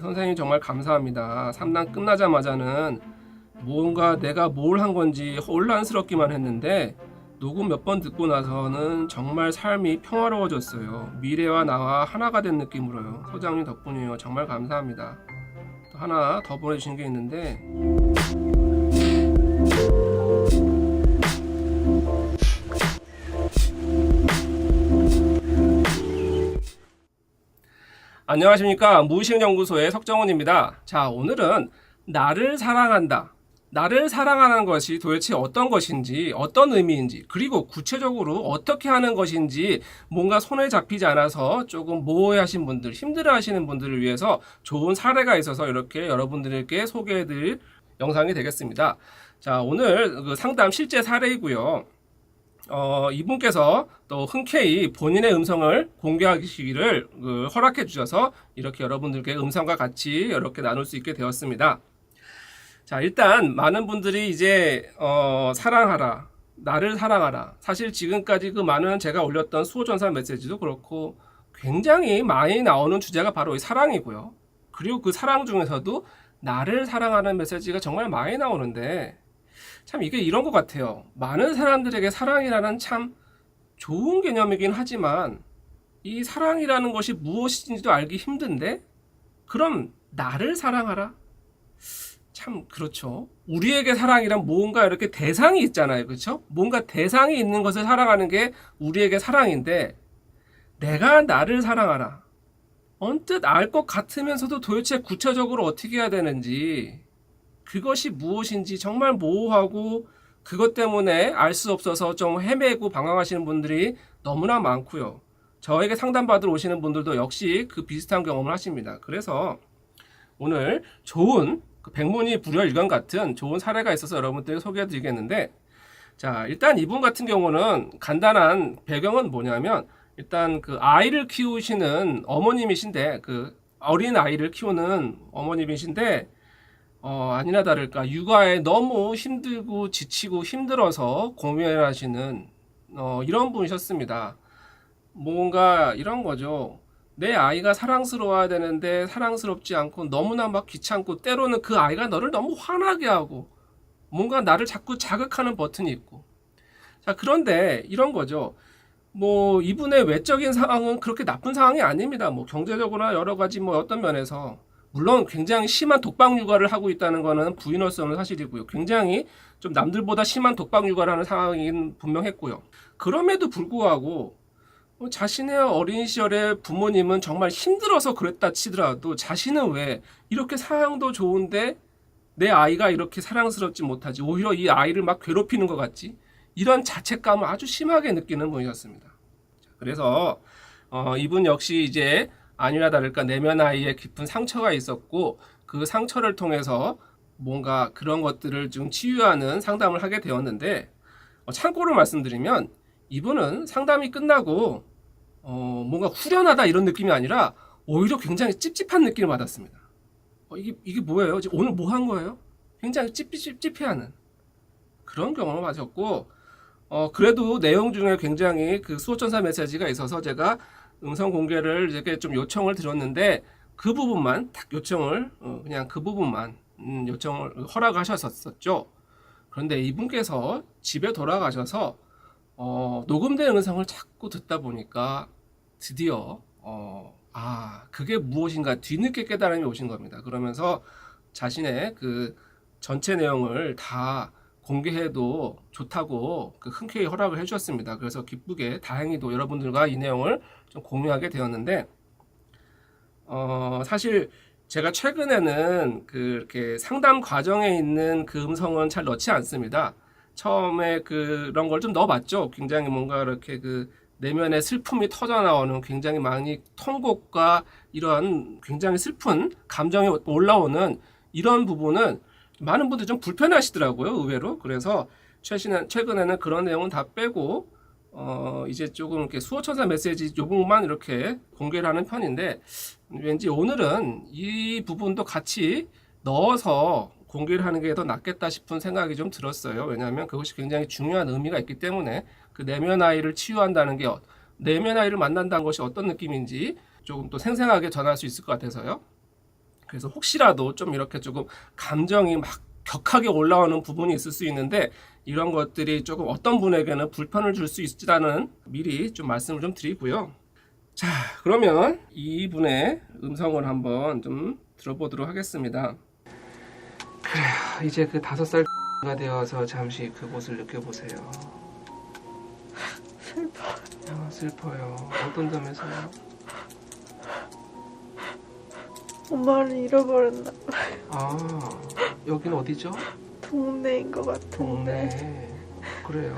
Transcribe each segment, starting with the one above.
선생님 정말 감사합니다. 상담 끝나자마자는 뭔가 내가 뭘 한 건지 혼란스럽기만 했는데 녹음 몇 번 듣고 나서는 정말 삶이 평화로워졌어요. 미래와 나와 하나가 된 느낌으로요. 소장님 덕분이에요. 정말 감사합니다. 또 하나 더 보내주신 게 있는데 안녕하십니까, 무의식연구소의 석정훈입니다. 자, 오늘은 나를 사랑한다, 나를 사랑하는 것이 도대체 어떤 것인지, 어떤 의미인지, 그리고 구체적으로 어떻게 하는 것인지 뭔가 손에 잡히지 않아서 조금 모호해하신 분들, 힘들어하시는 분들을 위해서 좋은 사례가 있어서 이렇게 여러분들께 소개해드릴 영상이 되겠습니다. 자, 오늘 그 상담 실제 사례이고요. 이분께서 또 흔쾌히 본인의 음성을 공개하시기를 허락해 주셔서 이렇게 여러분들께 음성과 같이 이렇게 나눌 수 있게 되었습니다. 자, 일단 많은 분들이 이제 사랑하라, 나를 사랑하라. 사실 지금까지 그 많은 제가 올렸던 수호전사 메시지도 그렇고 굉장히 많이 나오는 주제가 바로 이 사랑이고요. 그리고 그 사랑 중에서도 나를 사랑하는 메시지가 정말 많이 나오는데 참 이게 이런 것 같아요. 많은 사람들에게 사랑이라는 참 좋은 개념이긴 하지만 이 사랑이라는 것이 무엇인지도 알기 힘든데 그럼 나를 사랑하라? 참 그렇죠. 우리에게 사랑이란 뭔가 이렇게 대상이 있잖아요. 그렇죠? 뭔가 대상이 있는 것을 사랑하는 게 우리에게 사랑인데 내가 나를 사랑하라. 언뜻 알 것 같으면서도 도대체 구체적으로 어떻게 해야 되는지 그것이 무엇인지 정말 모호하고 그것 때문에 알 수 없어서 좀 헤매고 방황하시는 분들이 너무나 많고요. 저에게 상담받으러 오시는 분들도 역시 그 비슷한 경험을 하십니다. 그래서 오늘 좋은 백문이 불여일견 같은 좋은 사례가 있어서 여러분들에게 소개해 드리겠는데 자, 일단 이분 같은 경우는 간단한 배경은 뭐냐면 일단 그 아이를 키우시는 어머님이신데 그 어린 아이를 키우는 어머님이신데 아니나 다를까 육아에 너무 힘들고 지치고 힘들어서 고민하시는 이런 분이셨습니다. 뭔가 이런 거죠. 내 아이가 사랑스러워야 되는데 사랑스럽지 않고 너무나 막 귀찮고 때로는 그 아이가 너를 너무 화나게 하고 뭔가 나를 자꾸 자극하는 버튼이 있고 자, 그런데 이런 거죠. 뭐 이분의 외적인 상황은 그렇게 나쁜 상황이 아닙니다. 뭐 경제적으로나 여러 가지 뭐 어떤 면에서 물론 굉장히 심한 독박 육아를 하고 있다는 것은 부인할 수 없는 사실이고요. 굉장히 좀 남들보다 심한 독박 육아를 하는 상황인 분명했고요. 그럼에도 불구하고 자신의 어린 시절에 부모님은 정말 힘들어서 그랬다 치더라도 자신은 왜 이렇게 사양도 좋은데 내 아이가 이렇게 사랑스럽지 못하지 오히려 이 아이를 막 괴롭히는 것 같지 이런 자책감을 아주 심하게 느끼는 분이었습니다. 그래서 이분 역시 이제 아니나 다를까 내면 아이에 깊은 상처가 있었고 그 상처를 통해서 뭔가 그런 것들을 좀 치유하는 상담을 하게 되었는데 참고로 말씀드리면 이분은 상담이 끝나고 뭔가 후련하다 이런 느낌이 아니라 오히려 굉장히 찝찝한 느낌을 받았습니다. 이게 뭐예요? 오늘 뭐 한 거예요? 굉장히 찝찝해하는 그런 경험을 가졌고 그래도 내용 중에 굉장히 그 수호천사 메시지가 있어서 제가 음성 공개를 이렇게 좀 요청을 드렸는데 그 부분만 딱 요청을 그냥 그 부분만 요청을 허락하셨었죠. 그런데 이분께서 집에 돌아가셔서 녹음된 음성을 자꾸 듣다 보니까 드디어 그게 무엇인가 뒤늦게 깨달음이 오신 겁니다. 그러면서 자신의 그 전체 내용을 다 공개해도 좋다고 흔쾌히 허락을 해주셨습니다. 그래서 기쁘게 다행히도 여러분들과 이 내용을 좀 공유하게 되었는데 사실 제가 최근에는 그렇게 상담 과정에 있는 그 음성은 잘 넣지 않습니다. 처음에 그런 걸 좀 넣어봤죠. 굉장히 뭔가 이렇게 그 내면의 슬픔이 터져 나오는 굉장히 많이 통곡과 이런 굉장히 슬픈 감정이 올라오는 이런 부분은 많은 분들이 좀 불편하시더라고요, 의외로. 그래서 최근에는 그런 내용은 다 빼고 이제 조금 이렇게 수호천사 메시지 이 부분만 이렇게 공개를 하는 편인데 왠지 오늘은 이 부분도 같이 넣어서 공개를 하는 게 더 낫겠다 싶은 생각이 좀 들었어요. 왜냐하면 그것이 굉장히 중요한 의미가 있기 때문에 그 내면 아이를 치유한다는 게 내면 아이를 만난다는 것이 어떤 느낌인지 조금 또 생생하게 전할 수 있을 것 같아서요. 그래서 혹시라도 좀 이렇게 조금 감정이 막 격하게 올라오는 부분이 있을 수 있는데 이런 것들이 조금 어떤 분에게는 불편을 줄 수 있다는 미리 좀 말씀을 좀 드리고요. 자, 그러면 이분의 음성을 한번 좀 들어보도록 하겠습니다. 그래요. 이제 그 5살가 되어서 잠시 그곳을 느껴보세요. 슬퍼. 슬퍼요. 어떤 점에서요? 엄마를 잃어버렸나 아, 여기는 어디죠? 동네인 것 같은데. 동네. 그래요?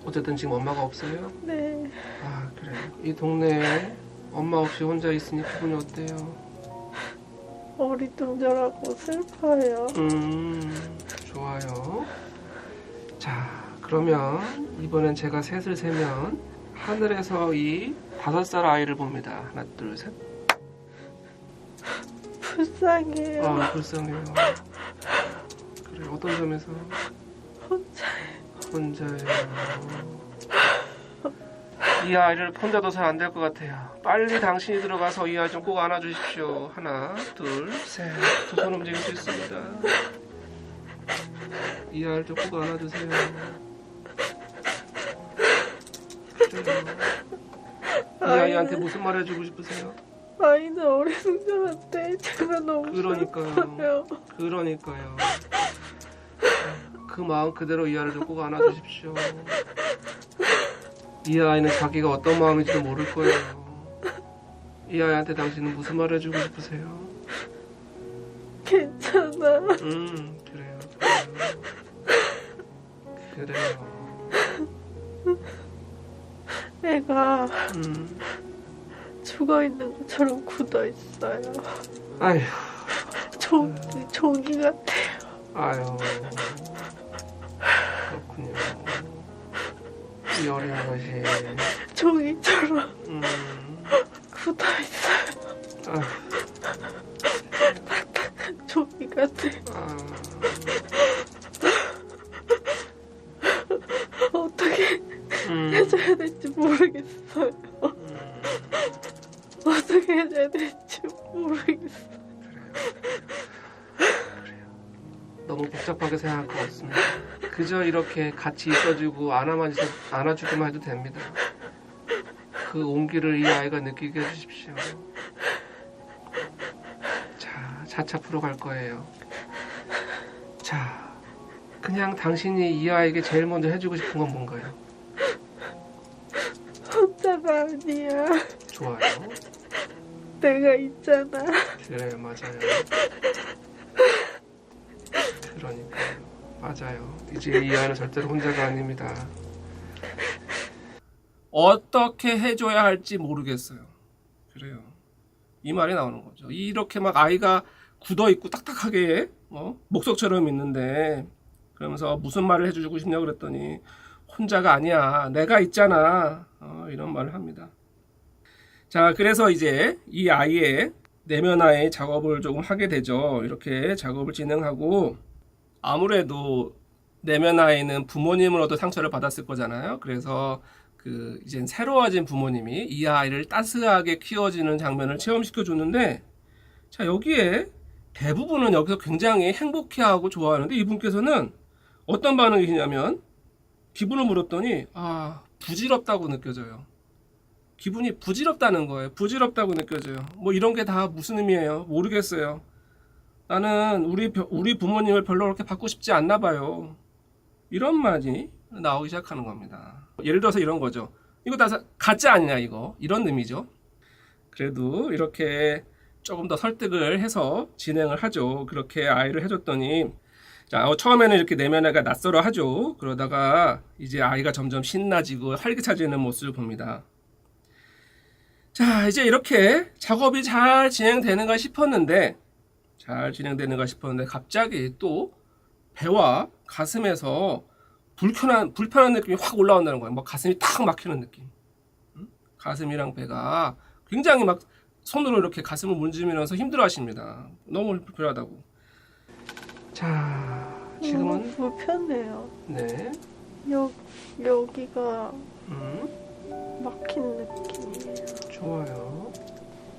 어쨌든 지금 엄마가 없어요? 네. 아, 그래요. 이 동네에 엄마 없이 혼자 있으니 기분이 어때요? 어리둥절하고 슬퍼요. 좋아요. 자, 그러면 이번엔 제가 셋을 세면 하늘에서 이 5살 아이를 봅니다. 하나, 둘, 셋. 불쌍해요. 아, 불쌍해요. 그래, 어떤 점에서? 혼자예요. 이 아이를 혼자 둬서는 안 될 것 같아요. 빨리 당신이 들어가서 이 아이 좀 꼭 안아주십시오. 하나, 둘, 셋. 두 손 움직일 수 있습니다. 이 아이를 좀 꼭 안아주세요. 그래요. 이 아이한테 무슨 말 해주고 싶으세요? 아이는 어리둥절한데 제가 너무 슬퍼요. 그러니까요. 그 마음 그대로 이 아이를 좀 꼭 안아주십시오. 이 아이는 자기가 어떤 마음인지도 모를 거예요. 이 아이한테 당신은 무슨 말 해주고 싶으세요? 괜찮아. 그래요. 애가 죽어있는 것처럼 굳어있어요. 아휴. 종이 같아요. 아유. 그렇군요. 이 어린 것이. 종이처럼 굳어있어요. 아휴. 딱딱한 종이 같아요. 어떻게 해줘야 될지 모르겠어요. 어떻게 해줘야 될지 모르겠어요. 그래요. 너무 복잡하게 생각할 거 없습니다. 그저 이렇게 같이 있어주고 안아주기만 해도 됩니다. 그 온기를 이 아이가 느끼게 해주십시오. 자, 차차 풀어갈 거예요. 자, 그냥 당신이 이 아이에게 제일 먼저 해주고 싶은 건 뭔가요? 혼자가 아니야. 좋아요. 내가 있잖아. 그래, 맞아요. 그러니까요. 맞아요. 이제 이 아이는 절대로 혼자가 아닙니다. 어떻게 해줘야 할지 모르겠어요. 그래요. 이 말이 나오는 거죠. 이렇게 막 아이가 굳어있고 딱딱하게 목석처럼 있는데 그러면서 무슨 말을 해주고 싶냐고 그랬더니 혼자가 아니야. 내가 있잖아. 이런 말을 합니다. 자, 그래서 이제 이 아이의 내면화의 작업을 조금 하게 되죠. 이렇게 작업을 진행하고 아무래도 내면화에는 부모님으로부터 상처를 받았을 거잖아요. 그래서 이제 새로워진 부모님이 이 아이를 따스하게 키워지는 장면을 체험시켜 줬는데 자, 여기에 대부분은 여기서 굉장히 행복해하고 좋아하는데 이분께서는 어떤 반응이시냐면 기분을 물었더니 부질없다고 느껴져요. 기분이 부질없다는 거예요. 부질없다고 느껴져요. 뭐 이런 게 다 무슨 의미예요? 모르겠어요. 나는 우리 부모님을 별로 그렇게 받고 싶지 않나 봐요. 이런 말이 나오기 시작하는 겁니다. 예를 들어서 이런 거죠. 이거 다 가짜 아니냐 이거. 이런 의미죠. 그래도 이렇게 조금 더 설득을 해서 진행을 하죠. 그렇게 아이를 해줬더니 자, 처음에는 이렇게 내면화가 낯설어 하죠. 그러다가 이제 아이가 점점 신나지고 활기차지는 모습을 봅니다. 자, 이제 이렇게 작업이 잘 진행되는가 싶었는데 갑자기 또 배와 가슴에서 불편한 느낌이 확 올라온다는 거예요. 막 가슴이 탁 막히는 느낌. 가슴이랑 배가 굉장히 막 손으로 이렇게 가슴을 문지르면서 힘들어 하십니다. 너무 불편하다고. 자, 지금은 불편해요. 네. 여기가 막힌 느낌이에요. 좋아요.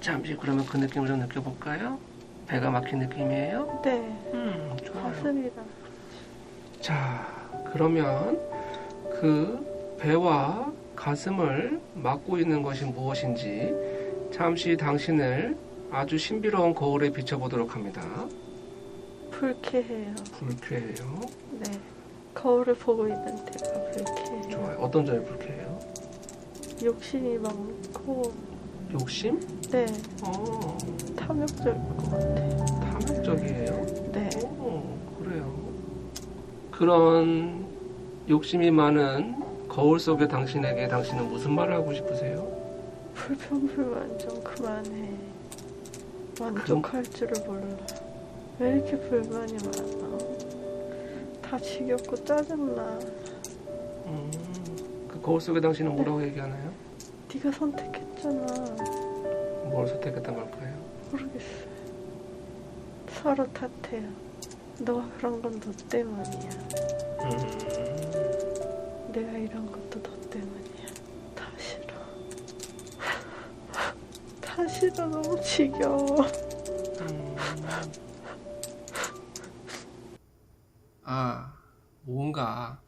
잠시 그러면 그 느낌을 좀 느껴볼까요? 배가 막힌 느낌이에요? 네. 좋아요. 가슴이랑. 자, 그러면 그 배와 가슴을 막고 있는 것이 무엇인지 잠시 당신을 아주 신비로운 거울에 비춰보도록 합니다. 불쾌해요. 불쾌해요. 네. 거울을 보고 있는 데가 불쾌해요. 좋아요. 어떤 점이 불쾌해요? 욕심이 많고, 욕심? 네. 탐욕적일 것 같아요. 탐욕적이에요? 네. 그래요. 그런 욕심이 많은 거울 속의 당신에게 당신은 무슨 말을 하고 싶으세요? 불평불만 좀 그만해. 만족할 줄을 몰라. 왜 이렇게 불만이 많아? 다 지겹고 짜증나. 그 거울 속의 당신은 뭐라고 얘기하나요? 네가 선택했잖아. 뭘 선택했단 걸까요? 모르겠어요. 서로 탓해요. 너가 그런 건 너 때문이야. 내가 이런 것도 너 때문이야. 다 싫어. 다 싫어. 너무 지겨워. 아, 뭔가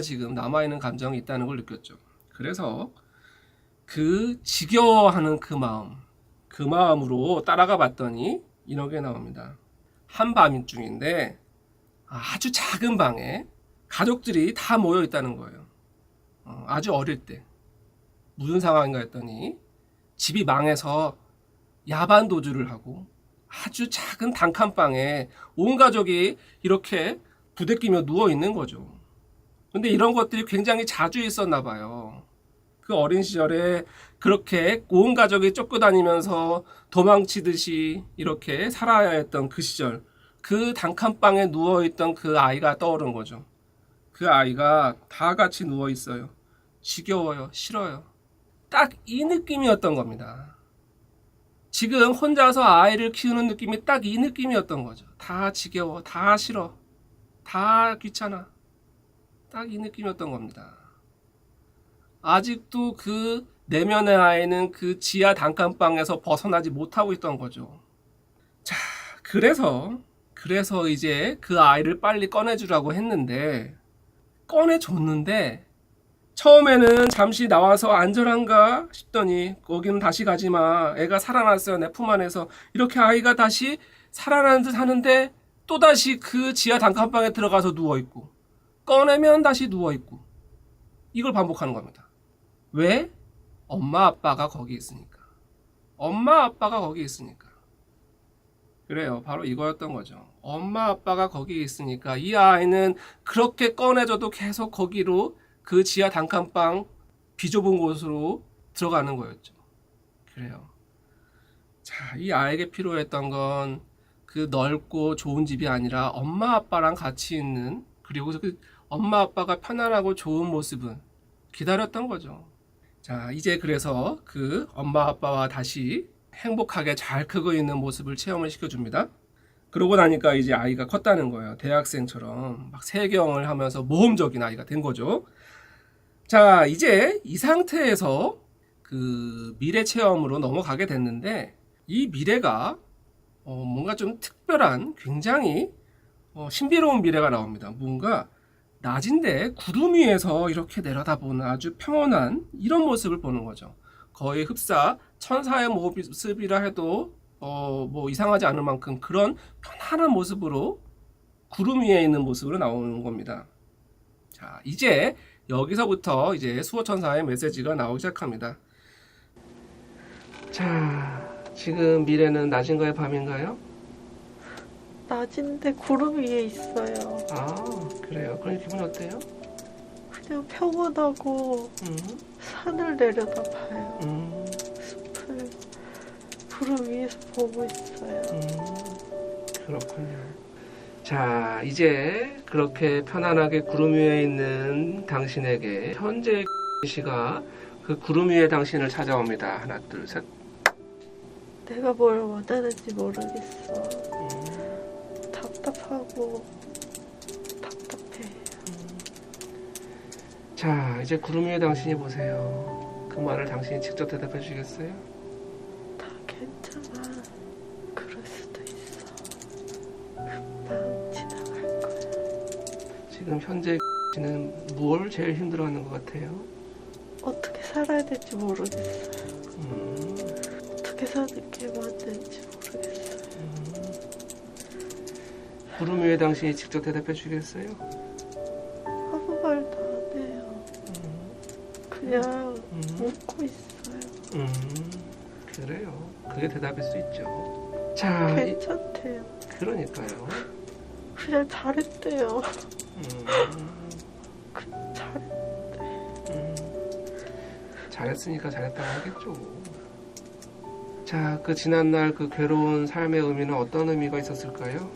지금 남아있는 감정이 있다는 걸 느꼈죠. 그래서 그 지겨워하는 그 마음으로 따라가 봤더니 이런 게 나옵니다. 한밤중인데 아주 작은 방에 가족들이 다 모여 있다는 거예요. 아주 어릴 때. 무슨 상황인가 했더니 집이 망해서 야반 도주를 하고 아주 작은 단칸방에 온 가족이 이렇게 부대끼며 누워 있는 거죠. 근데 이런 것들이 굉장히 자주 있었나 봐요. 그 어린 시절에 그렇게 온 가족이 쫓겨다니면서 도망치듯이 이렇게 살아야 했던 그 시절, 그 단칸방에 누워있던 그 아이가 떠오른 거죠. 그 아이가 다 같이 누워 있어요. 지겨워요. 싫어요. 딱 이 느낌이었던 겁니다. 지금 혼자서 아이를 키우는 느낌이 딱 이 느낌이었던 거죠. 다 지겨워. 다 싫어. 다 귀찮아. 딱 이 느낌이었던 겁니다. 아직도 그 내면의 아이는 그 지하 단칸방에서 벗어나지 못하고 있던 거죠. 자, 그래서 이제 그 아이를 빨리 꺼내주라고 했는데, 꺼내줬는데, 처음에는 잠시 나와서 안전한가 싶더니, 거기는 다시 가지 마. 애가 살아났어요. 내 품 안에서. 이렇게 아이가 다시 살아나는 듯 하는데, 또다시 그 지하 단칸방에 들어가서 누워있고, 꺼내면 다시 누워있고, 이걸 반복하는 겁니다. 왜? 엄마 아빠가 거기 있으니까. 엄마 아빠가 거기 있으니까. 그래요. 바로 이거였던 거죠. 엄마 아빠가 거기 있으니까 이 아이는 그렇게 꺼내줘도 계속 거기로 그 지하 단칸방 비좁은 곳으로 들어가는 거였죠. 그래요. 자, 이 아이에게 필요했던 건 그 넓고 좋은 집이 아니라 엄마 아빠랑 같이 있는, 그리고 그 엄마 아빠가 편안하고 좋은 모습을 기다렸던 거죠. 자, 이제 그래서 그 엄마 아빠와 다시 행복하게 잘 크고 있는 모습을 체험을 시켜줍니다. 그러고 나니까 이제 아이가 컸다는 거예요. 대학생처럼 막 세경을 하면서 모험적인 아이가 된 거죠. 자, 이제 이 상태에서 그 미래 체험으로 넘어가게 됐는데, 이 미래가 뭔가 좀 특별한, 굉장히 신비로운 미래가 나옵니다. 뭔가 낮인데 구름 위에서 이렇게 내려다보는 아주 평온한 이런 모습을 보는 거죠. 거의 흡사 천사의 모습이라 해도 뭐 이상하지 않을 만큼 그런 편안한 모습으로 구름 위에 있는 모습으로 나오는 겁니다. 자, 이제 여기서부터 이제 수호천사의 메시지가 나오기 시작합니다. 자, 지금 미래는 낮인가요, 밤인가요? 낮인데 구름 위에 있어요. 아, 그래요. 그럼 기분 어때요? 그냥 평온하고 산을 내려다봐요. 숲을 구름 위에서 보고 있어요. 그렇군요. 자, 이제 그렇게 편안하게 구름 위에 있는 당신에게 현재 시가 그 구름 위에 당신을 찾아옵니다. 하나, 둘, 셋. 내가 뭘 원하는지 모르겠어. 답답하고 답답해. 자, 이제 구름 위에 당신이 보세요. 그 말을 당신이 직접 대답해 주시겠어요? 다 괜찮아. 그럴 수도 있어. 금방 지나갈 거야. 지금 현재 씨는 뭘 제일 힘들어하는 것 같아요? 어떻게 살아야 될지 모르겠어요. 음, 어떻게 사는 게 맞는지 모르겠어요. 구름 위에 당신이 직접 대답해 주겠어요? 아무 말도 안 해요. 그냥 웃고 있어요. 그래요. 그게 대답일 수 있죠. 자, 괜찮대요. 그러니까요. 그냥 잘했대요. 음, 잘했대. 잘했으니까 잘했다고 하겠죠. 자, 그 지난날 그 괴로운 삶의 의미는 어떤 의미가 있었을까요?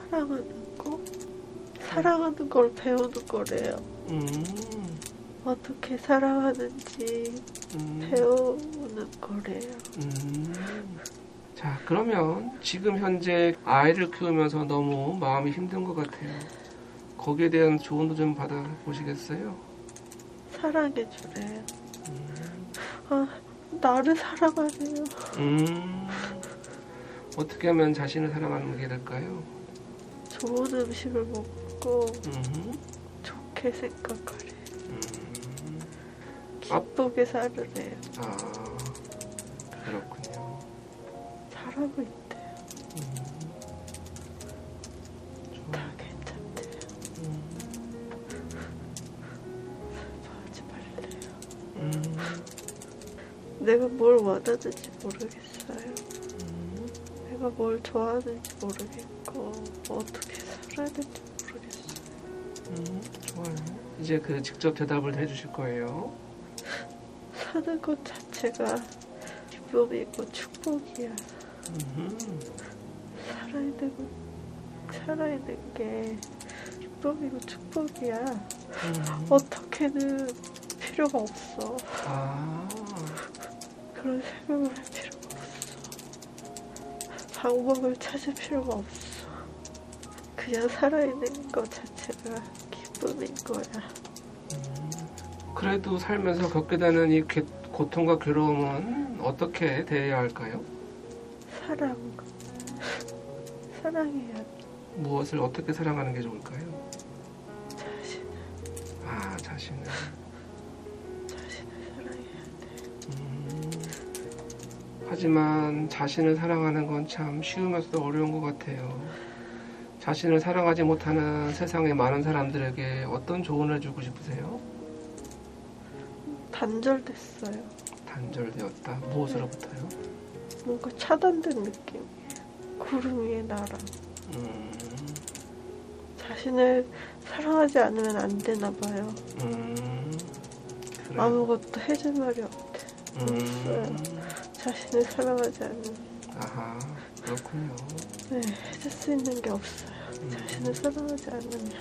사랑하는 거? 사랑하는 걸 배우는 거래요. 어떻게 사랑하는지 배우는 거래요. 자, 그러면 지금 현재 아이를 키우면서 너무 마음이 힘든 것 같아요. 거기에 대한 조언도 좀 받아보시겠어요? 사랑해주래요. 아, 나를 사랑하래요. 어떻게 하면 자신을 사랑하는 게 될까요? 좋은 음식을 먹고 좋게 생각하래요. 기쁘게 살으래요. 아, 그렇군요. 잘하고 있대요. 좋아. 다 괜찮대요. 슬퍼하지 말래요. 내가 뭘 원하는지 모르겠어요. 내가 뭘 좋아하는지 모르겠고 어떻게 살아야 될지 모르겠어요. 좋아요. 이제 그 직접 대답을 해주실 거예요. 사는 것 자체가 기쁨이고 축복이야. 살아있는 게 기쁨이고 축복이야. 어떻게는 필요가 없어. 아, 그런 생각을 할 필요가 없어. 방법을 찾을 필요가 없어. 그냥 살아있는 것 자체가 기쁨인 거야. 그래도 살면서 겪게 되는 이 고통과 괴로움은 어떻게 대해야 할까요? 사랑해야 돼. 무엇을 어떻게 사랑하는 게 좋을까요? 자신을 아, 자신을. 사랑해야 돼. 하지만 자신을 사랑하는 건 참 쉬우면서도 어려운 것 같아요. 자신을 사랑하지 못하는 세상의 많은 사람들에게 어떤 조언을 주고 싶으세요? 단절됐어요. 단절되었다. 무엇으로부터요? 뭔가 차단된 느낌이에요. 구름 위에 나랑. 자신을 사랑하지 않으면 안 되나 봐요. 그래. 아무것도 해줄 말이 없어요. 자신을 사랑하지 않으면. 아하, 그렇군요. 네, 해줄 수 있는 게 없어요. 자신을 사랑하지 않으면.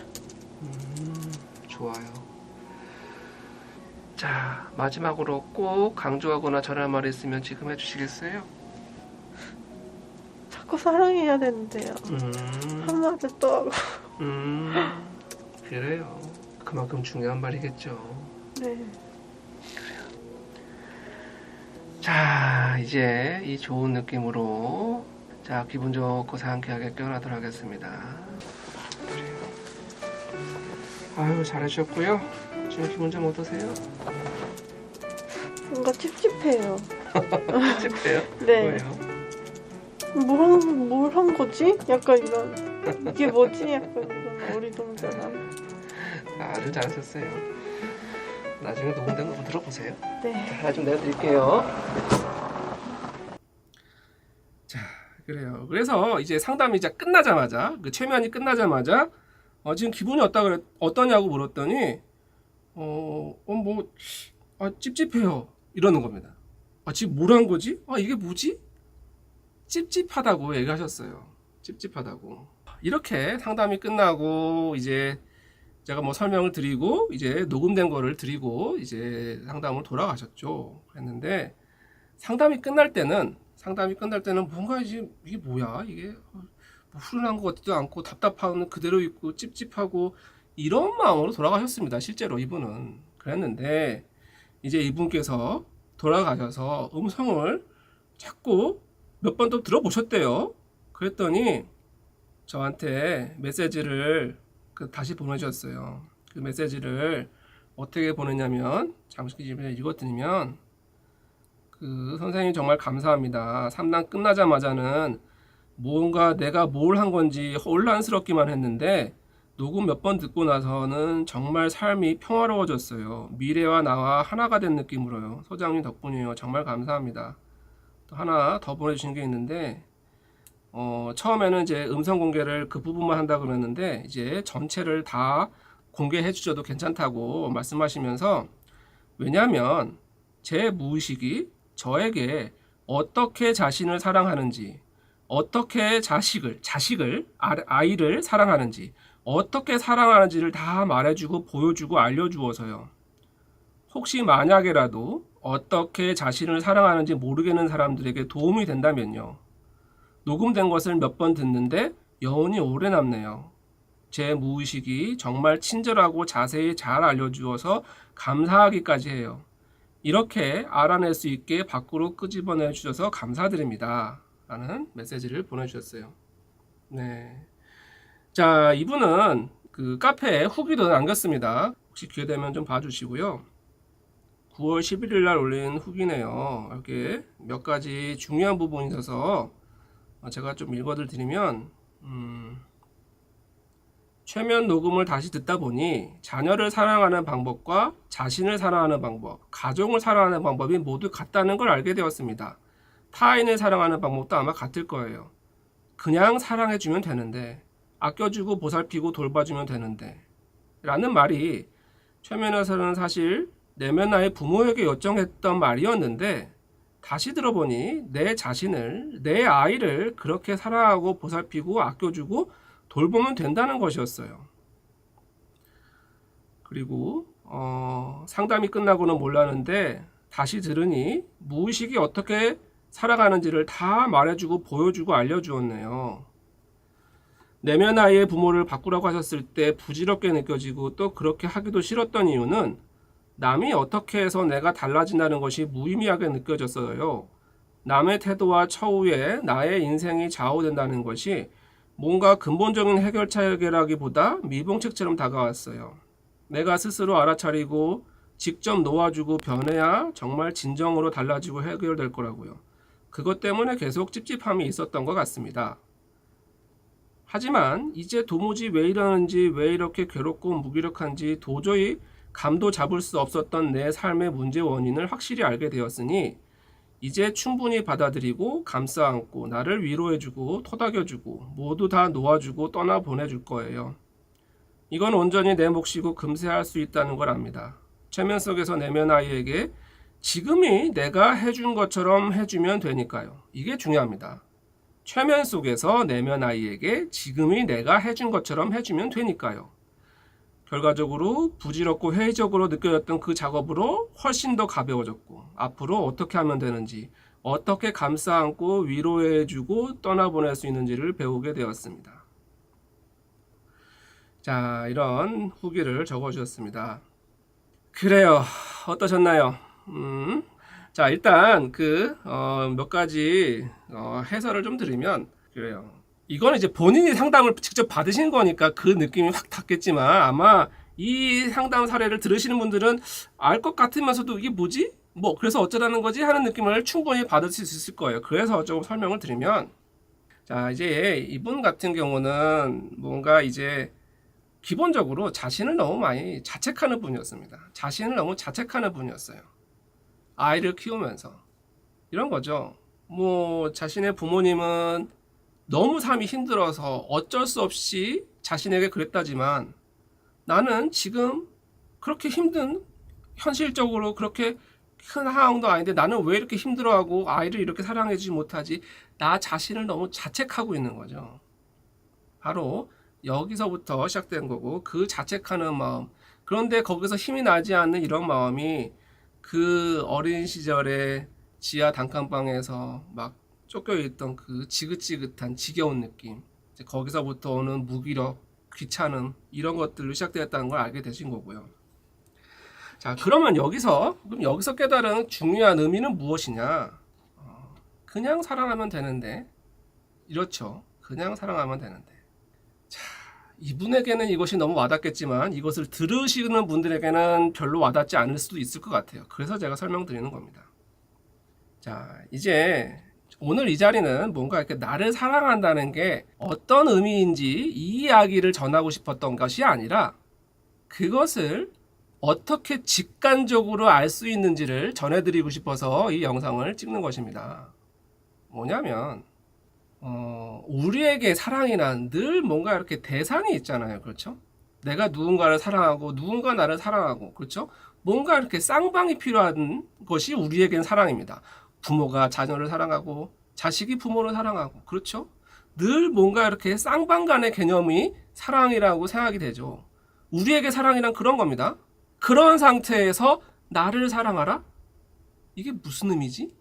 좋아요. 자, 마지막으로 꼭 강조하거나 전할 말이 있으면 지금 해주시겠어요? 자꾸 사랑해야 되는데요. 한마디 또 하고. 그래요. 그만큼 중요한 말이겠죠. 네. 자, 이제 이 좋은 느낌으로 자, 기분 좋고 상쾌하게 깨어나도록 하겠습니다. 그래요. 아유, 잘하셨고요. 지금 기분 좀 어떠세요? 뭔가 찝찝해요. 찝찝해요? 네. 왜요? 뭘 한 거지? 약간 이런. 이게 뭐지? 약간 이런 어리둥절함. 아주 잘하셨어요. 나중에 녹음된 거 한번 들어보세요. 네. 하나 좀 내드릴게요. 자, 그래요. 그래서 이제 상담이 이제 끝나자마자 그 최면이 끝나자마자 지금 기분이 어떠냐고 물었더니 찝찝해요 이러는 겁니다. 지금 뭘 한 거지? 이게 뭐지? 찝찝하다고 얘기하셨어요. 찝찝하다고. 이렇게 상담이 끝나고 이제 제가 뭐 설명을 드리고 이제 녹음된 거를 드리고 이제 상담을 돌아가셨죠. 그랬는데 상담이 끝날 때는 뭔가 이게 뭐야? 이게 뭐 후련한 것 같지도 않고 답답한 그대로 있고 찝찝하고 이런 마음으로 돌아가셨습니다. 실제로 이분은 그랬는데 이제 이분께서 돌아가셔서 음성을 자꾸 몇 번 또 들어보셨대요. 그랬더니 저한테 메시지를 다시 보내주셨어요. 그 메시지를 어떻게 보냈냐면, 잠시 집에 읽어드리면, 선생님 정말 감사합니다. 3단 끝나자마자는 뭔가 내가 뭘 한 건지 혼란스럽기만 했는데 녹음 몇 번 듣고 나서는 정말 삶이 평화로워졌어요. 미래와 나와 하나가 된 느낌으로요. 소장님 덕분이에요. 정말 감사합니다. 또 하나 더 보내주신 게 있는데, 처음에는 이제 음성 공개를 그 부분만 한다고 그랬는데 이제 전체를 다 공개해 주셔도 괜찮다고 말씀하시면서, 왜냐하면 제 무의식이 저에게 어떻게 자신을 사랑하는지, 어떻게 아이를 사랑하는지, 어떻게 사랑하는지를 다 말해주고 보여주고 알려주어서요. 혹시 만약에라도 어떻게 자신을 사랑하는지 모르겠는 사람들에게 도움이 된다면요. 녹음된 것을 몇 번 듣는데 여운이 오래 남네요. 제 무의식이 정말 친절하고 자세히 잘 알려주어서 감사하기까지 해요. 이렇게 알아낼 수 있게 밖으로 끄집어내 주셔서 감사드립니다. 라는 메시지를 보내주셨어요. 네. 자, 이분은 그 카페에 후기도 남겼습니다. 혹시 기회 되면 좀 봐주시고요. 9월 11일 날 올린 후기네요. 이렇게 몇 가지 중요한 부분이 있어서 제가 좀 읽어드리면, 최면 녹음을 다시 듣다 보니 자녀를 사랑하는 방법과 자신을 사랑하는 방법, 가족을 사랑하는 방법이 모두 같다는 걸 알게 되었습니다. 타인을 사랑하는 방법도 아마 같을 거예요. 그냥 사랑해주면 되는데, 아껴주고 보살피고 돌봐주면 되는데 라는 말이 최면에서는 사실 내면 나의 부모에게 요청했던 말이었는데, 다시 들어보니 내 자신을, 내 아이를 그렇게 사랑하고 보살피고 아껴주고 돌보면 된다는 것이었어요. 그리고 상담이 끝나고는 몰랐는데 다시 들으니 무의식이 어떻게 살아가는지를 다 말해주고 보여주고 알려주었네요. 내면 아이의 부모를 바꾸라고 하셨을 때 부질없게 느껴지고 또 그렇게 하기도 싫었던 이유는 남이 어떻게 해서 내가 달라진다는 것이 무의미하게 느껴졌어요. 남의 태도와 처우에 나의 인생이 좌우된다는 것이 뭔가 근본적인 해결책이라기보다 미봉책처럼 다가왔어요. 내가 스스로 알아차리고 직접 놓아주고 변해야 정말 진정으로 달라지고 해결될 거라고요. 그것 때문에 계속 찝찝함이 있었던 것 같습니다. 하지만 이제 도무지 왜 이러는지, 왜 이렇게 괴롭고 무기력한지 도저히 감도 잡을 수 없었던 내 삶의 문제 원인을 확실히 알게 되었으니 이제 충분히 받아들이고 감싸 안고 나를 위로해주고 토닥여주고 모두 다 놓아주고 떠나보내줄 거예요. 이건 온전히 내 몫이고 금세 할 수 있다는 걸 압니다. 최면 속에서 내면 아이에게 지금이 내가 해준 것처럼 해주면 되니까요. 이게 중요합니다. 최면 속에서 내면 아이에게 지금이 내가 해준 것처럼 해주면 되니까요. 결과적으로 부질없고 회의적으로 느껴졌던 그 작업으로 훨씬 더 가벼워졌고, 앞으로 어떻게 하면 되는지, 어떻게 감싸 안고 위로해주고 떠나보낼 수 있는지를 배우게 되었습니다. 자, 이런 후기를 적어주셨습니다. 그래요. 어떠셨나요? 자, 일단 몇 가지 해설을 좀 드리면, 그래요. 이거는 이제 본인이 상담을 직접 받으신 거니까 그 느낌이 확 닿겠지만, 아마 이 상담 사례를 들으시는 분들은 알 것 같으면서도 이게 뭐지? 그래서 어쩌라는 거지? 하는 느낌을 충분히 받으실 수 있을 거예요. 그래서 조금 설명을 드리면, 자, 이제 이분 같은 경우는 뭔가 이제 기본적으로 자신을 너무 많이 자책하는 분이었습니다. 자신을 너무 자책하는 분이었어요. 아이를 키우면서. 이런 거죠. 자신의 부모님은 너무 삶이 힘들어서 어쩔 수 없이 자신에게 그랬다지만, 나는 지금 그렇게 힘든, 현실적으로 그렇게 큰 상황도 아닌데 나는 왜 이렇게 힘들어하고 아이를 이렇게 사랑해주지 못하지? 나 자신을 너무 자책하고 있는 거죠. 바로 여기서부터 시작된 거고, 그 자책하는 마음, 그런데 거기서 힘이 나지 않는 이런 마음이 그 어린 시절에 지하 단칸방에서 막 쫓겨있던 그 지긋지긋한 지겨운 느낌, 이제 거기서부터 오는 무기력, 귀찮음, 이런 것들로 시작되었다는 걸 알게 되신 거고요. 자, 그러면 여기서 깨달은 중요한 의미는 무엇이냐? 그냥 사랑하면 되는데. 이렇죠. 그냥 사랑하면 되는데. 자, 이분에게는 이것이 너무 와닿겠지만 이것을 들으시는 분들에게는 별로 와닿지 않을 수도 있을 것 같아요. 그래서 제가 설명드리는 겁니다. 자, 이제 오늘 이 자리는 뭔가 이렇게 나를 사랑한다는 게 어떤 의미인지 이 이야기를 전하고 싶었던 것이 아니라 그것을 어떻게 직관적으로 알 수 있는지를 전해드리고 싶어서 이 영상을 찍는 것입니다. 뭐냐면 우리에게 사랑이란 늘 뭔가 이렇게 대상이 있잖아요. 그렇죠? 내가 누군가를 사랑하고 누군가 나를 사랑하고, 그렇죠? 뭔가 이렇게 쌍방이 필요한 것이 우리에겐 사랑입니다. 부모가 자녀를 사랑하고 자식이 부모를 사랑하고, 그렇죠? 늘 뭔가 이렇게 쌍방 간의 개념이 사랑이라고 생각이 되죠. 우리에게 사랑이란 그런 겁니다. 그런 상태에서 나를 사랑하라? 이게 무슨 의미지?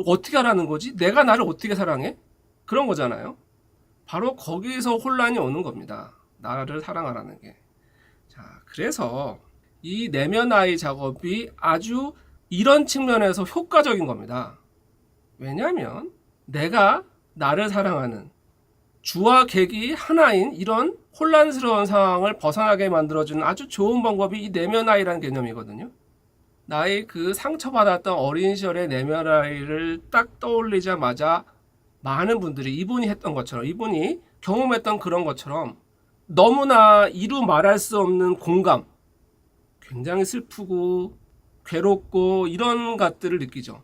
어떻게 하라는 거지? 내가 나를 어떻게 사랑해? 그런 거잖아요. 바로 거기서 혼란이 오는 겁니다. 나를 사랑하라는 게. 자, 그래서 이 내면 아이 작업이 아주 이런 측면에서 효과적인 겁니다. 왜냐하면 내가 나를 사랑하는 주와 객이 하나인 이런 혼란스러운 상황을 벗어나게 만들어주는 아주 좋은 방법이 이 내면 아이라는 개념이거든요. 나의 그 상처받았던 어린 시절의 내면 아이를 딱 떠올리자마자 많은 분들이 이분이 했던 것처럼, 이분이 경험했던 그런 것처럼 너무나 이루 말할 수 없는 공감, 굉장히 슬프고 괴롭고 이런 것들을 느끼죠.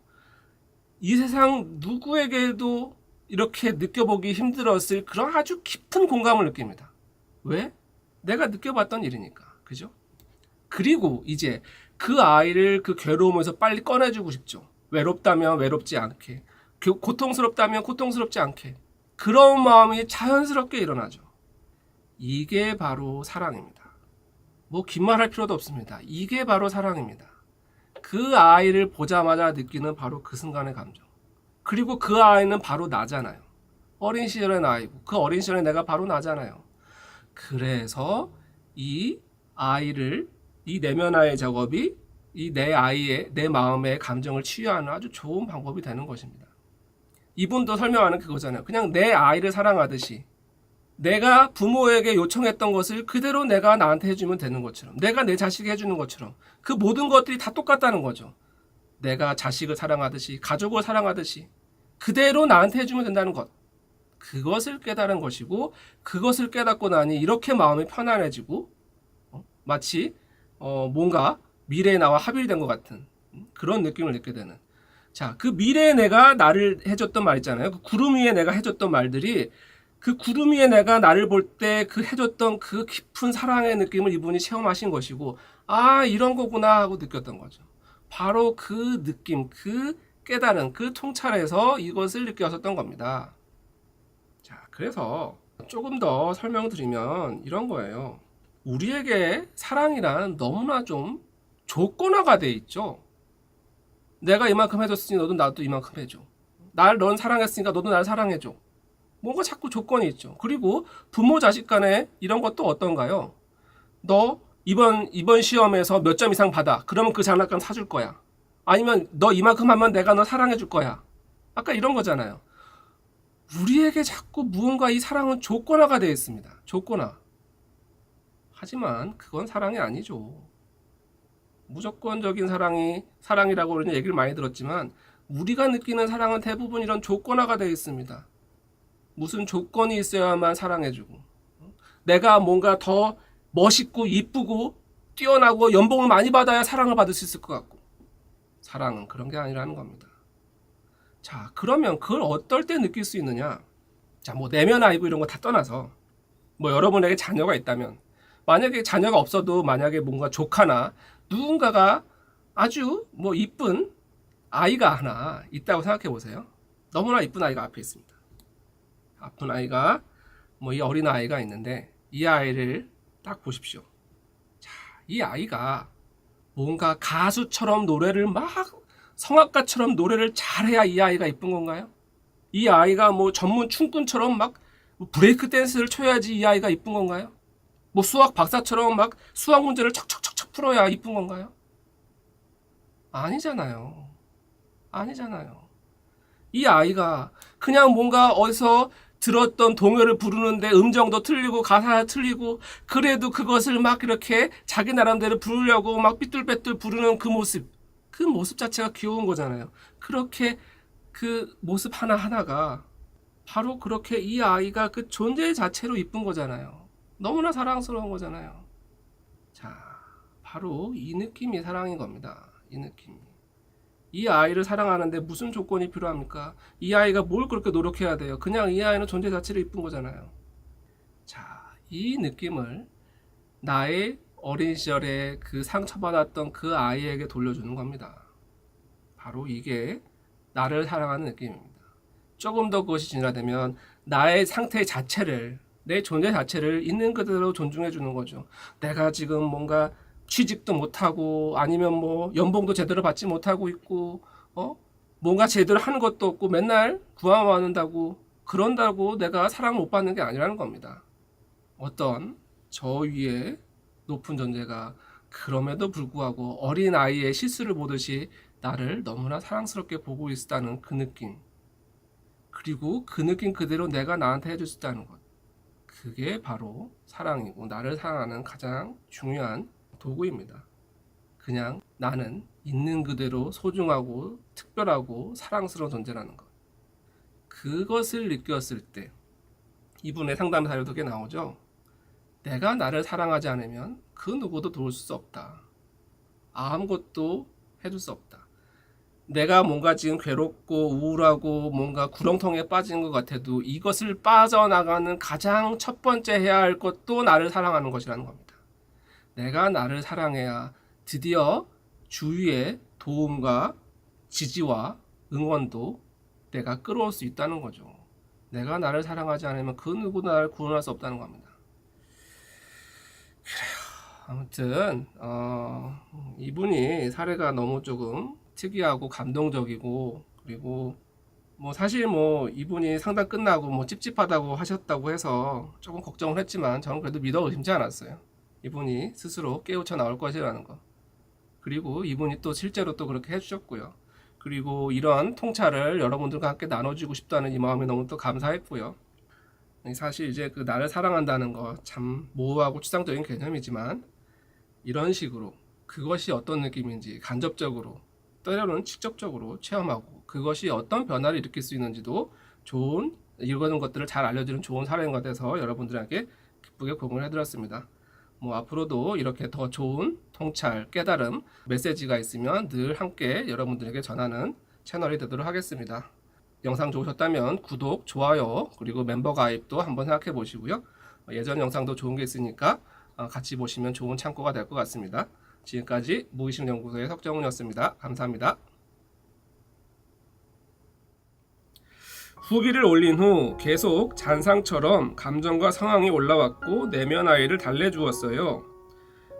이 세상 누구에게도 이렇게 느껴보기 힘들었을 그런 아주 깊은 공감을 느낍니다. 왜? 내가 느껴봤던 일이니까. 그죠? 그리고 이제 그 아이를 그 괴로움에서 빨리 꺼내주고 싶죠. 외롭다면 외롭지 않게, 고통스럽다면 고통스럽지 않게. 그런 마음이 자연스럽게 일어나죠. 이게 바로 사랑입니다. 뭐 긴 말 할 필요도 없습니다. 이게 바로 사랑입니다. 그 아이를 보자마자 느끼는 바로 그 순간의 감정. 그리고 그 아이는 바로 나잖아요. 어린 시절의 나이고 그 어린 시절의 내가 바로 나잖아요. 그래서 이 아이를, 이 내면 아이 작업이 이 내 아이의, 내 마음의 감정을 치유하는 아주 좋은 방법이 되는 것입니다. 이분도 설명하는 그거잖아요. 그냥 내 아이를 사랑하듯이 내가 부모에게 요청했던 것을 그대로 내가 나한테 해주면 되는 것처럼, 내가 내 자식에게 해주는 것처럼 그 모든 것들이 다 똑같다는 거죠. 내가 자식을 사랑하듯이, 가족을 사랑하듯이 그대로 나한테 해주면 된다는 것. 그것을 깨달은 것이고, 그것을 깨닫고 나니 이렇게 마음이 편안해지고 마치 뭔가 미래의 나와 합일된 것 같은 그런 느낌을 느끼게 되는. 자, 그 미래의 내가 나를 해줬던 말 있잖아요. 그 구름 위에 내가 해줬던 말들이, 그 구름 위에 내가 나를 볼 때 그 해줬던 그 깊은 사랑의 느낌을 이분이 체험하신 것이고, 아, 이런 거구나 하고 느꼈던 거죠. 바로 그 느낌, 그 깨달은, 그 통찰에서 이것을 느꼈었던 겁니다. 자, 그래서 조금 더 설명드리면 이런 거예요. 우리에게 사랑이란 너무나 좀 조건화가 돼 있죠. 내가 이만큼 해줬으니 너도 나도 이만큼 해줘. 넌 사랑했으니까 너도 날 사랑해줘. 뭔가 자꾸 조건이 있죠. 그리고 부모 자식 간에 이런 것도 어떤가요? 너 이번 시험에서 몇 점 이상 받아. 그러면 그 장난감 사줄 거야. 아니면 너 이만큼 하면 내가 너 사랑해줄 거야. 아까 이런 거잖아요. 우리에게 자꾸 무언가 이 사랑은 조건화가 되어 있습니다. 조건화. 하지만 그건 사랑이 아니죠. 무조건적인 사랑이 사랑이라고 우리는 얘기를 많이 들었지만 우리가 느끼는 사랑은 대부분 이런 조건화가 되어 있습니다. 무슨 조건이 있어야만 사랑해주고, 내가 뭔가 더 멋있고 이쁘고 뛰어나고 연봉을 많이 받아야 사랑을 받을 수 있을 것 같고, 사랑은 그런 게 아니라는 겁니다. 자, 그러면 그걸 어떨 때 느낄 수 있느냐? 자, 뭐 내면 아이고 이런 거 다 떠나서 뭐 여러분에게 자녀가 있다면, 만약에 자녀가 없어도 만약에 뭔가 조카나 누군가가 아주 뭐 이쁜 아이가 하나 있다고 생각해 보세요. 너무나 이쁜 아이가 앞에 있습니다. 아픈 아이가, 뭐 이 어린 아이가 있는데 이 아이를 딱 보십시오. 자, 이 아이가 뭔가 가수처럼 노래를 막 성악가처럼 노래를 잘해야 이 아이가 이쁜 건가요? 이 아이가 뭐 전문 춤꾼처럼 막 브레이크 댄스를 춰야지 이 아이가 이쁜 건가요? 뭐 수학 박사처럼 막 수학 문제를 척척척척 풀어야 이쁜 건가요? 아니잖아요. 아니잖아요. 이 아이가 그냥 뭔가 어디서 들었던 동요를 부르는데 음정도 틀리고 가사 틀리고 그래도 그것을 막 이렇게 자기 나름대로 부르려고 막 삐뚤빼뚤 부르는 그 모습 자체가 귀여운 거잖아요. 그렇게 그 모습 하나하나가 바로 그렇게 이 아이가 그 존재 자체로 이쁜 거잖아요. 너무나 사랑스러운 거잖아요. 자, 바로 이 느낌이 사랑인 겁니다. 이 느낌이. 이 아이를 사랑하는데 무슨 조건이 필요합니까? 이 아이가 뭘 그렇게 노력해야 돼요? 그냥 이 아이는 존재 자체로 이쁜 거잖아요. 자, 이 느낌을 나의 어린 시절에 그 상처받았던 그 아이에게 돌려주는 겁니다. 바로 이게 나를 사랑하는 느낌입니다. 조금 더 그것이 진화되면 나의 상태 자체를, 내 존재 자체를 있는 그대로 존중해 주는 거죠. 내가 지금 뭔가 취직도 못하고 아니면 뭐 연봉도 제대로 받지 못하고 있고 뭔가 제대로 하는 것도 없고 맨날 구아받는다고 그런다고 내가 사랑을 못 받는 게 아니라는 겁니다. 어떤 저 위에 높은 존재가 그럼에도 불구하고 어린 아이의 실수를 보듯이 나를 너무나 사랑스럽게 보고 있다는 그 느낌, 그리고 그 느낌 그대로 내가 나한테 해줄 수 있다는 것, 그게 바로 사랑이고 나를 사랑하는 가장 중요한 도구입니다. 그냥 나는 있는 그대로 소중하고 특별하고 사랑스러운 존재라는 것, 그것을 느꼈을 때 이분의 상담 사례도 꽤 나오죠. 내가 나를 사랑하지 않으면 그 누구도 도울 수 없다. 아무것도 해줄 수 없다. 내가 뭔가 지금 괴롭고 우울하고 뭔가 구렁텅이에 빠진 것 같아도 이것을 빠져나가는 가장 첫 번째 해야 할 것도 나를 사랑하는 것이라는 겁니다. 내가 나를 사랑해야 드디어 주위의 도움과 지지와 응원도 내가 끌어올 수 있다는 거죠. 내가 나를 사랑하지 않으면 그 누구도 나를 구원할 수 없다는 겁니다. 아무튼 이분이 사례가 너무 조금 특이하고 감동적이고, 그리고 뭐 사실 뭐 이분이 상담 끝나고 뭐 찝찝하다고 하셨다고 해서 조금 걱정을 했지만 저는 그래도 믿어 의심치 않았어요. 이분이 스스로 깨우쳐 나올 것이라는 거. 그리고 이분이 또 실제로 또 그렇게 해주셨고요. 그리고 이런 통찰을 여러분들과 함께 나눠주고 싶다는 이 마음이 너무 또 감사했고요. 사실 이제 그 나를 사랑한다는 거 참 모호하고 추상적인 개념이지만 이런 식으로 그것이 어떤 느낌인지 간접적으로 때로는 직접적으로 체험하고 그것이 어떤 변화를 일으킬 수 있는지도 좋은 이런 것들을 잘 알려주는 좋은 사례인 것 같아서 여러분들에게 기쁘게 공유를 해드렸습니다. 뭐 앞으로도 이렇게 더 좋은 통찰, 깨달음, 메시지가 있으면 늘 함께 여러분들에게 전하는 채널이 되도록 하겠습니다. 영상 좋으셨다면 구독, 좋아요, 그리고 멤버 가입도 한번 생각해 보시고요. 예전 영상도 좋은 게 있으니까 같이 보시면 좋은 참고가 될 것 같습니다. 지금까지 무의식연구소의 석정훈이었습니다. 감사합니다. 후기를 올린 후 계속 잔상처럼 감정과 상황이 올라왔고 내면 아이를 달래주었어요.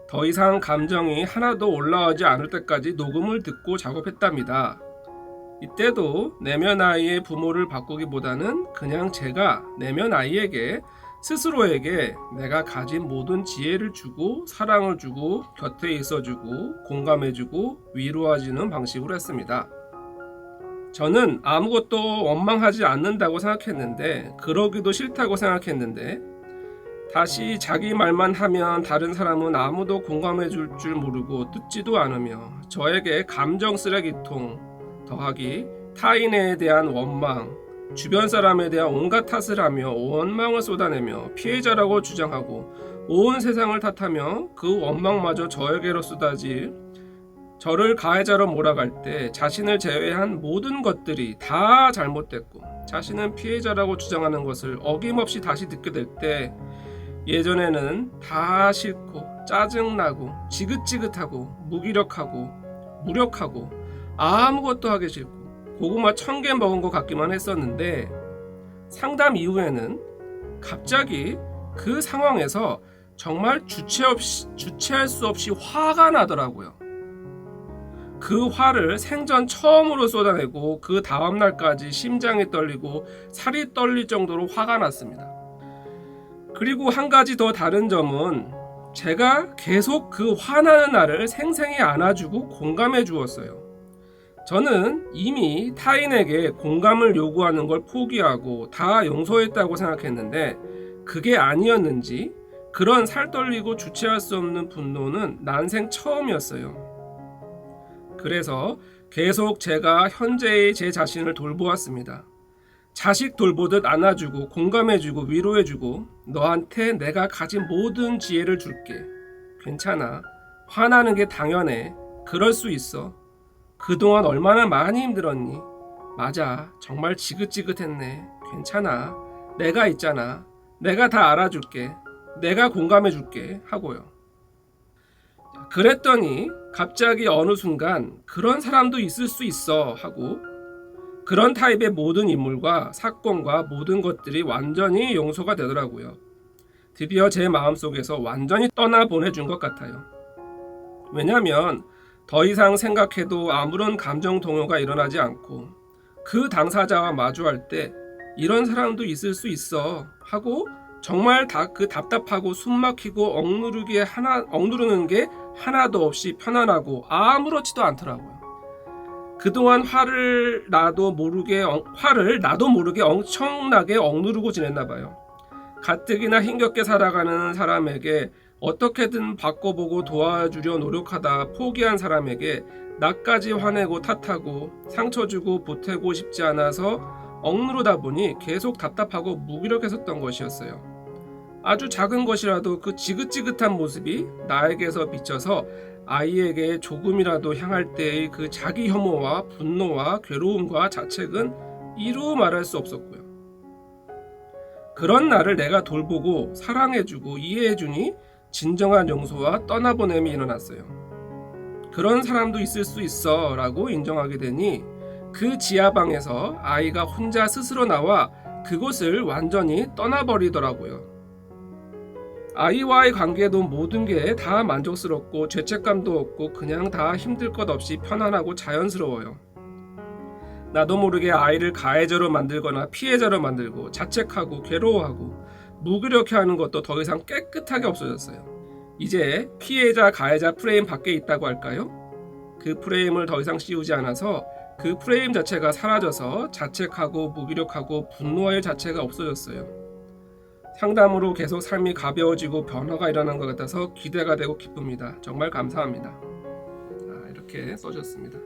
더 이상 감정이 하나도 올라오지 않을 때까지 녹음을 듣고 작업했답니다. 이때도 내면 아이의 부모를 바꾸기보다는 그냥 제가 내면 아이에게 스스로에게 내가 가진 모든 지혜를 주고 사랑을 주고 곁에 있어주고 공감해주고 위로해주는 방식으로 했습니다. 저는 아무것도 원망하지 않는다고 생각했는데 그러기도 싫다고 생각했는데 다시 자기 말만 하면 다른 사람은 아무도 공감해줄 줄 모르고 듣지도 않으며 저에게 감정 쓰레기통 더하기 타인에 대한 원망 주변 사람에 대한 온갖 탓을 하며 원망을 쏟아내며 피해자라고 주장하고 온 세상을 탓하며 그 원망마저 저에게로 쏟아질 저를 가해자로 몰아갈 때 자신을 제외한 모든 것들이 다 잘못됐고 자신은 피해자라고 주장하는 것을 어김없이 다시 듣게 될 때 예전에는 다 싫고 짜증나고 지긋지긋하고 무기력하고 무력하고 아무것도 하기 싫고 고구마 1000개 먹은 것 같기만 했었는데 상담 이후에는 갑자기 그 상황에서 정말 주체할 수 없이 화가 나더라고요. 그 화를 생전 처음으로 쏟아내고 그 다음날까지 심장이 떨리고 살이 떨릴 정도로 화가 났습니다. 그리고 한 가지 더 다른 점은 제가 계속 그 화나는 나를 생생히 안아주고 공감해 주었어요. 저는 이미 타인에게 공감을 요구하는 걸 포기하고 다 용서했다고 생각했는데 그게 아니었는지 그런 살떨리고 주체할 수 없는 분노는 난생 처음이었어요. 그래서 계속 제가 현재의 제 자신을 돌보았습니다. 자식 돌보듯 안아주고 공감해주고 위로해주고 너한테 내가 가진 모든 지혜를 줄게. 괜찮아. 화나는 게 당연해. 그럴 수 있어. 그동안 얼마나 많이 힘들었니? 맞아. 정말 지긋지긋했네. 괜찮아. 내가 있잖아. 내가 다 알아줄게. 내가 공감해줄게. 하고요. 그랬더니 갑자기 어느 순간 그런 사람도 있을 수 있어 하고 그런 타입의 모든 인물과 사건과 모든 것들이 완전히 용서가 되더라고요. 드디어 제 마음속에서 완전히 떠나보내준 것 같아요. 왜냐하면 더 이상 생각해도 아무런 감정 동요가 일어나지 않고 그 당사자와 마주할 때 이런 사람도 있을 수 있어 하고 정말 다 그 답답하고 숨막히고 억누르는 게 하나도 없이 편안하고 아무렇지도 않더라고요. 그동안 화를 나도 모르게 엄청나게 억누르고 지냈나 봐요. 가뜩이나 힘겹게 살아가는 사람에게 어떻게든 바꿔보고 도와주려 노력하다 포기한 사람에게 나까지 화내고 탓하고 상처 주고 보태고 싶지 않아서 억누르다 보니 계속 답답하고 무기력했었던 것이었어요. 아주 작은 것이라도 그 지긋지긋한 모습이 나에게서 비쳐서 아이에게 조금이라도 향할 때의 그 자기 혐오와 분노와 괴로움과 자책은 이루 말할 수 없었고요. 그런 나를 내가 돌보고 사랑해주고 이해해주니 진정한 용서와 떠나보냄이 일어났어요. 그런 사람도 있을 수 있어 라고 인정하게 되니 그 지하방에서 아이가 혼자 스스로 나와 그곳을 완전히 떠나버리더라고요. 아이와의 관계도 모든 게 다 만족스럽고 죄책감도 없고 그냥 다 힘들 것 없이 편안하고 자연스러워요. 나도 모르게 아이를 가해자로 만들거나 피해자로 만들고 자책하고 괴로워하고 무기력해 하는 것도 더 이상 깨끗하게 없어졌어요. 이제 피해자 가해자 프레임 밖에 있다고 할까요? 그 프레임을 더 이상 씌우지 않아서 그 프레임 자체가 사라져서 자책하고 무기력하고 분노할 자체가 없어졌어요. 상담으로 계속 삶이 가벼워지고 변화가 일어난 것 같아서 기대가 되고 기쁩니다. 정말 감사합니다. 이렇게 써주셨습니다.